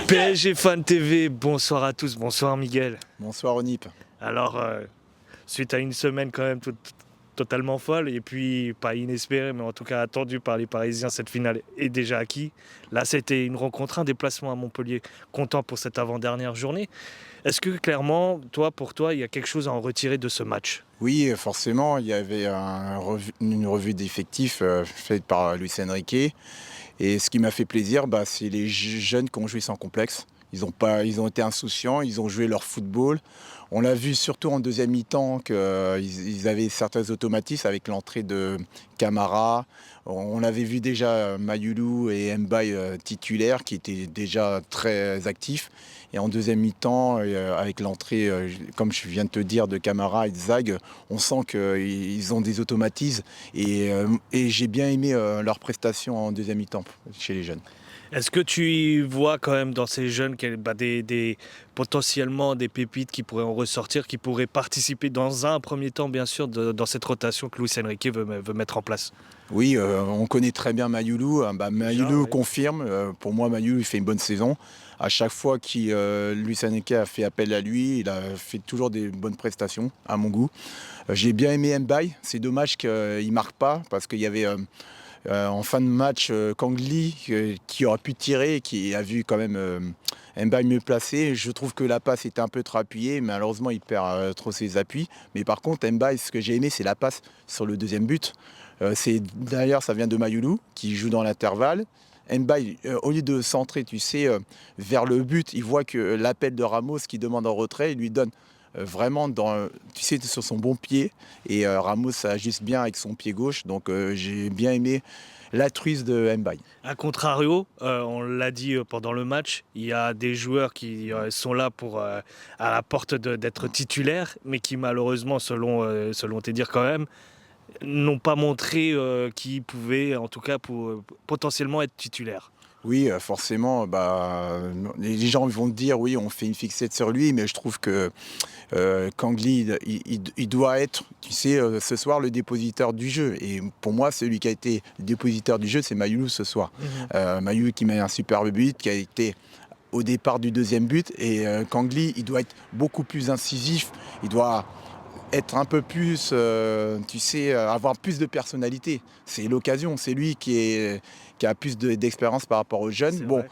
PSG Fan TV, bonsoir à tous, bonsoir Miguel. Bonsoir Onip. Alors, suite à une semaine quand même totalement folle, et puis pas inespérée, mais en tout cas attendue par les Parisiens, cette finale est déjà acquis. Là, c'était une rencontre, un déplacement à Montpellier, content pour cette avant-dernière journée. Est-ce que clairement, pour toi, il y a quelque chose à en retirer de ce match? Oui, forcément, il y avait une revue d'effectifs faite par Luis Enrique. Et ce qui m'a fait plaisir, c'est les jeunes qui ont joué sans complexe. Ils ont été insouciants, ils ont joué leur football. On l'a vu surtout en deuxième mi-temps qu'ils avaient certains automatismes avec l'entrée de Camara. On avait vu déjà Mayulu et Mbaye titulaires qui étaient déjà très actifs. Et en deuxième mi-temps, avec l'entrée, comme je viens de te dire, de Camara et de Zag, on sent qu'ils ont des automatismes. Et j'ai bien aimé leur prestation en deuxième mi-temps chez les jeunes. Est-ce que tu y vois quand même dans ces jeunes potentiellement des pépites qui pourraient en ressortir, qui pourraient participer dans un premier temps, bien sûr, dans cette rotation que Luis Enrique veut mettre en place? Oui, on connaît très bien Mayulu. Mayulu Oui. confirme. Pour moi, Mayulu il fait une bonne saison. À chaque fois que Luis Enrique a fait appel à lui, il a fait toujours des bonnes prestations, à mon goût. J'ai bien aimé Mbaye. C'est dommage qu'il ne marque pas, parce qu'il y avait en fin de match Kangli qui aurait pu tirer, qui a vu quand même Mbaye mieux placé. Je trouve que la passe était un peu trop appuyée. Malheureusement, il perd trop ses appuis. Mais par contre, Mbaye, ce que j'ai aimé, c'est la passe sur le deuxième but. D'ailleurs, ça vient de Mayulu qui joue dans l'intervalle. Mbaye, au lieu de centrer, vers le but, il voit que l'appel de Ramos qui demande en retrait, il lui donne vraiment sur son bon pied. Et Ramos ajuste bien avec son pied gauche. Donc j'ai bien aimé l'altruisme de Mbaye. A contrario, on l'a dit pendant le match, il y a des joueurs qui sont là à la porte d'être titulaires, mais qui malheureusement, selon tes dires quand même, n'ont pas montré qu'ils pouvaient, en tout cas, potentiellement être titulaires. Oui, forcément, les gens vont te dire, oui, on fait une fixette sur lui, mais je trouve que Kangli, il doit être, ce soir, le dépositeur du jeu. Et pour moi, celui qui a été le dépositeur du jeu, c'est Mayulu ce soir. Mayulu qui met un superbe but, qui a été au départ du deuxième but. Et Kangli, il doit être beaucoup plus incisif. Il doit être un peu plus, avoir plus de personnalité. C'est l'occasion, c'est lui qui a plus d'expérience par rapport aux jeunes. Bon,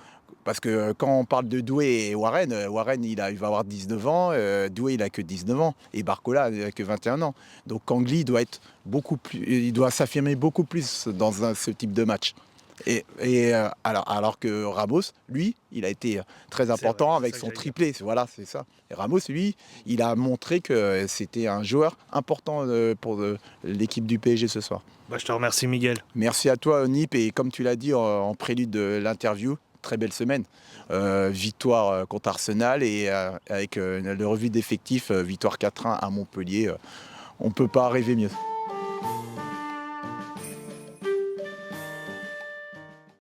parce que quand on parle de Doué et Warren, il va avoir 19 ans, Doué il a que 19 ans, et Barcola il a que 21 ans. Donc Kangli doit être il doit s'affirmer beaucoup plus dans ce type de match. Alors que Ramos, lui, il a été très important avec son triplé. Voilà, c'est ça. Et Ramos, lui, il a montré que c'était un joueur important pour l'équipe du PSG ce soir. Je te remercie, Miguel. Merci à toi, Nip. Et comme tu l'as dit en prélude de l'interview, très belle semaine. Victoire contre Arsenal et avec le revue d'effectifs, victoire 4-1 à Montpellier. On ne peut pas rêver mieux.